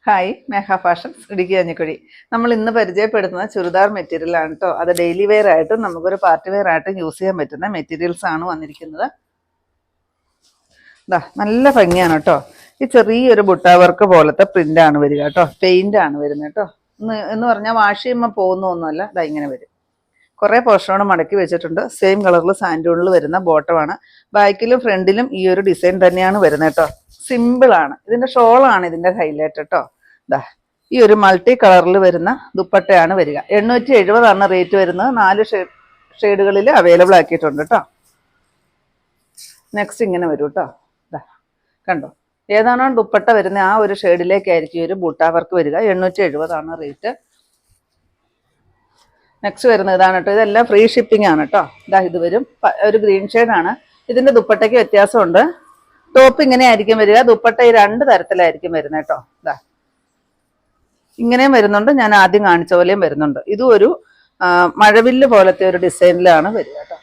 Hi, മേഘ fashions Idukki Kanjikuzhi. നമ്മൾ ഇന്ന് പരിചയപ്പെടുത്തുന്ന ചുരിദാർ മെറ്റീരിയൽ ആണ് കേട്ടോ. അത് ഡെയിലി വെയർ ആയിട്ടും നമുക്കൊരു പാർട്ടി വെയർ ആയിട്ടും യൂസ് ചെയ്യാൻ പറ്റുന്ന മെറ്റീരിയൽസ് ആണ് വന്നിരിക്കുന്നത്. നല്ല ഭംഗിയാണ് കേട്ടോ. ഈ ചെറിയൊരു ബുട്ട വർക്ക് പോലത്തെ പ്രിന്റ് ആണ് വരിക കേട്ടോ. പെയിന്റ് ആണ് വരുന്നത് കേട്ടോ. എന്ന് പറഞ്ഞാൽ വാഷ് ചെയ്യുമ്പോൾ പോകുന്ന ഒന്നുമല്ല. ഇങ്ങനെ വരും. കുറേ പോർഷനോട് മടക്കി വെച്ചിട്ടുണ്ട്. സെയിം കളറിൽ സാൻഡൂണിൽ വരുന്ന ബോട്ടമാണ്. ബാക്കിലും ഫ്രണ്ടിലും ഈ ഒരു ഡിസൈൻ തന്നെയാണ് വരുന്നത് കേട്ടോ. സിമ്പിൾ ആണ്. ഇതിന്റെ ഷോളാണ് ഇതിന്റെ ഹൈലൈറ്റ് കേട്ടോ. ഈ ഒരു മൾട്ടി കളറിൽ വരുന്ന ദുപ്പട്ടയാണ് വരിക. 870 റേറ്റ് വരുന്നത്. 4 ഷെയ്ഡുകളിൽ അവൈലബിൾ ആക്കിയിട്ടുണ്ട് കേട്ടോ. നെക്സ്റ്റ് ഇങ്ങനെ വരും കേട്ടോ. കണ്ടോ, ഏതാണോ ദുപ്പട്ട വരുന്ന ആ ഒരു ഷെയ്ഡിലേക്കായിരിക്കും ഒരു ബൂട്ടാ വർക്ക് വരിക. 870 റേറ്റ്. നെക്സ്റ്റ് വരുന്നത് ഇതാണ് കേട്ടോ. ഇതെല്ലാം ഫ്രീ ഷിപ്പിംഗ് ആണ് കേട്ടോ. ഇത് വരും ഒരു ഗ്രീൻ ഷെയ്ഡാണ്. ഇതിന്റെ ദുപ്പട്ടയ്ക്ക് വ്യത്യാസമുണ്ട്. ടോപ്പ് ഇങ്ങനെ ആയിരിക്കും വരിക. ദുപ്പട്ട ഈ 2 തരത്തിലായിരിക്കും വരുന്നത് കേട്ടോ. ഇങ്ങനെയും വരുന്നുണ്ട്, ഞാൻ ആദ്യം കാണിച്ച പോലെയും വരുന്നുണ്ട്. ഇതും ഒരു മഴവില്ല് പോലത്തെ ഒരു ഡിസൈനിലാണ് വരിക കേട്ടോ.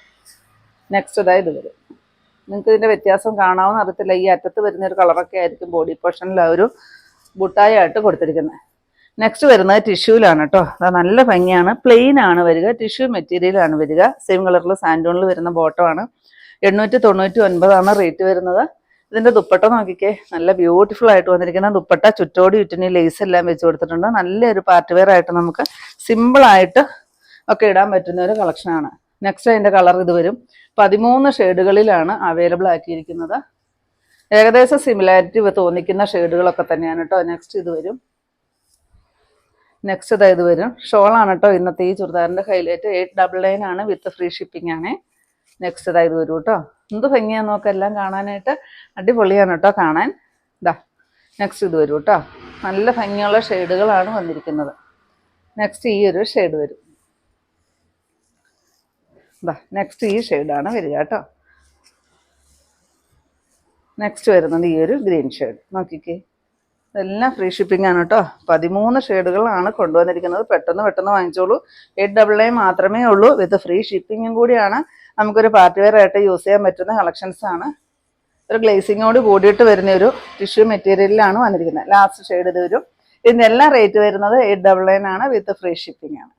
നെക്സ്റ്റ് ഇത് വരും. നിങ്ങൾക്ക് ഇതിന്റെ വ്യത്യാസം കാണാമെന്ന് അറിയത്തില്ല. ഈ അറ്റത്ത് വരുന്ന ഒരു കളറൊക്കെ ആയിരിക്കും ബോഡി പോർഷനിൽ ആ ഒരു ബുട്ടായി ആയിട്ട് കൊടുത്തിരിക്കുന്നത്. നെക്സ്റ്റ് വരുന്നത് ടിഷ്യൂലാണ് കേട്ടോ. നല്ല ഭംഗിയാണ്. പ്ലെയിൻ ആണ് വരിക. ടിഷ്യൂ മെറ്റീരിയലാണ് വരിക. സെയിം കളറിൽ സാൻഡൂണിൽ വരുന്ന ബോട്ടമാണ്. 899 റേറ്റ് വരുന്നത്. ഇതിന്റെ ദുപ്പട്ട നോക്കിക്കേ, നല്ല ബ്യൂട്ടിഫുൾ ആയിട്ട് വന്നിരിക്കുന്ന ദുപ്പട്ട. ചുറ്റോടി ചുറ്റിന് ലേസ് എല്ലാം വെച്ച് കൊടുത്തിട്ടുണ്ട്. നല്ലൊരു പാർട്ടി വെയർ ആയിട്ട് നമുക്ക് സിമ്പിൾ ആയിട്ട് ഒക്കെ ഇടാൻ പറ്റുന്ന ഒരു കളക്ഷനാണ്. നെക്സ്റ്റ് അതിന്റെ കളർ ഇത് വരും. 13 ഷെയ്ഡുകളിലാണ് അവൈലബിൾ ആക്കിയിരിക്കുന്നത്. ഏകദേശം സിമിലാരിറ്റി തോന്നിക്കുന്ന ഷെയ്ഡുകളൊക്കെ തന്നെയാണ് കേട്ടോ. നെക്സ്റ്റ് ഇത് വരും. നെക്സ്റ്റ് ഇത് വരും. ഷോളാണ് കേട്ടോ ഇന്നത്തെ ഈ ചുരിദാറിന്റെ ഹൈലൈറ്റ്. 899 ആണ് വിത്ത് ഫ്രീ ഷിപ്പിംഗ് ആണ്. നെക്സ്റ്റ് ഇത് വരും കേട്ടോ. എന്ത് ഭംഗിയാന്ന് നോക്കാം എല്ലാം കാണാനായിട്ട്. അടിപൊളിയാണ് കേട്ടോ കാണാൻ. നെക്സ്റ്റ് ഇത് വരും കേട്ടോ. നല്ല ഭംഗിയുള്ള ഷെയ്ഡുകളാണ് വന്നിരിക്കുന്നത്. നെക്സ്റ്റ് ഈ ഒരു ഷെയ്ഡ് വരും. നെക്സ്റ്റ് ഈ ഷെയ്ഡാണ് വരിക കേട്ടോ. നെക്സ്റ്റ് വരുന്നത് ഈ ഒരു ഗ്രീൻ ഷെയ്ഡ് നോക്കിക്കേ. ഇതെല്ലാം ഫ്രീ ഷിപ്പിംഗ് ആണ് കേട്ടോ. 13 ഷെയ്ഡുകളാണ് കൊണ്ടുവന്നിരിക്കുന്നത്. പെട്ടെന്ന് വാങ്ങിച്ചോളൂ. 899 മാത്രമേ ഉള്ളൂ. വിത്ത് ഫ്രീ ഷിപ്പിങ്ങും കൂടിയാണ്. നമുക്കൊരു പാർട്ടി വെയർ ആയിട്ട് യൂസ് ചെയ്യാൻ പറ്റുന്ന കളക്ഷൻസ് ആണ്. ഒരു ഗ്ലേസിങ്ങോട് കൂടിയിട്ട് വരുന്ന ഒരു ടിഷ്യൂ മെറ്റീരിയലിലാണ് വന്നിരിക്കുന്നത്. ലാസ്റ്റ് ഷെയ്ഡ് ഇത് വരും. ഇതിൻ്റെ എല്ലാം റേറ്റ് വരുന്നത് 899 ആണ്. വിത്ത് ഫ്രീ ഷിപ്പിംഗ് ആണ്.